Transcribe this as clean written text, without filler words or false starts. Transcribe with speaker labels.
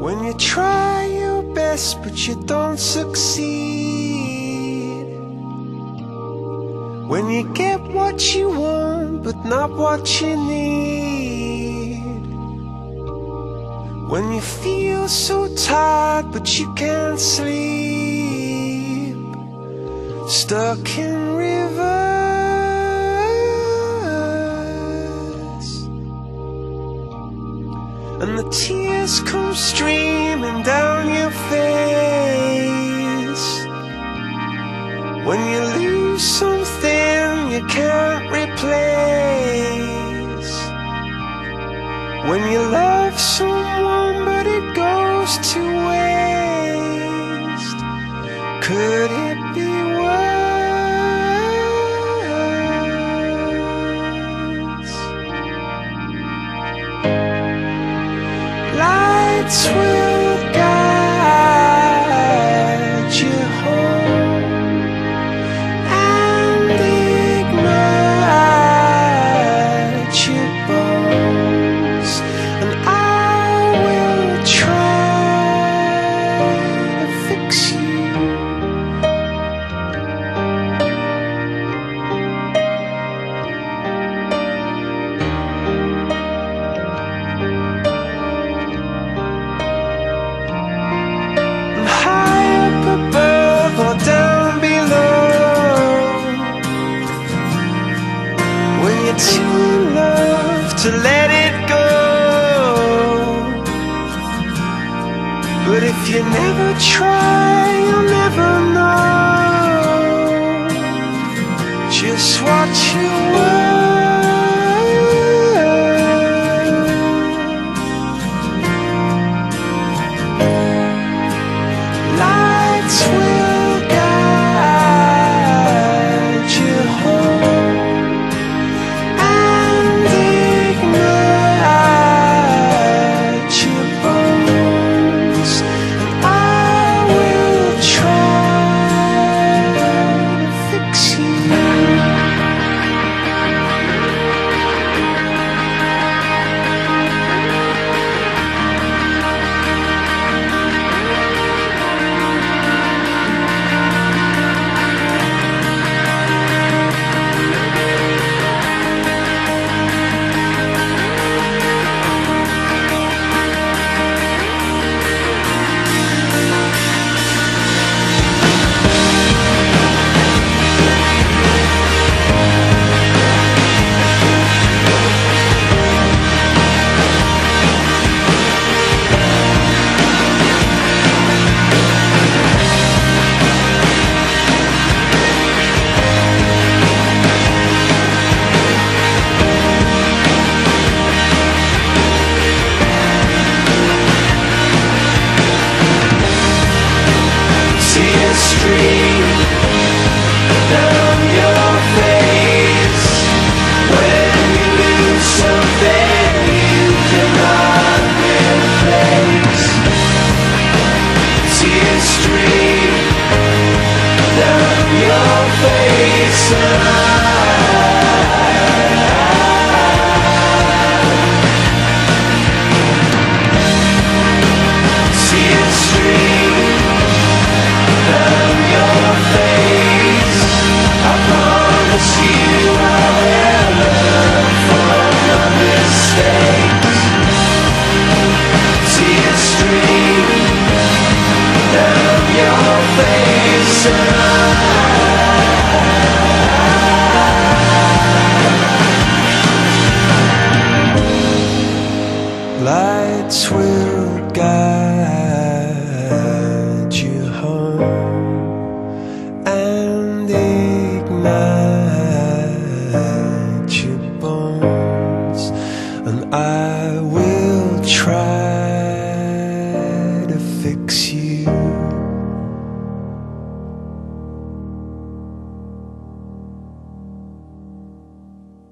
Speaker 1: When you try your best but you don't succeed, when you get what you want but not what you need, when you feel so tired but you can't sleep, stuck in rivers, and the tears come streaming down your face, when you lose something you can't replace, when you love someone but it goes to waste. Could it be worse? Lights will guide you home and ignite your bones, and I will try to fix you. Above or down below, when you're too in love to let it go, but if you never try you'll never know just what you were. Lights will guide you home and ignite your bones, and I will try to fix you. Stream down your face when you lose something you cannot replace. Tears stream down your face, tears stream down your face. I promise you I'll learn from my mistakes. Tears stream down your face, lights will guide you home and ignite your bones, and I will try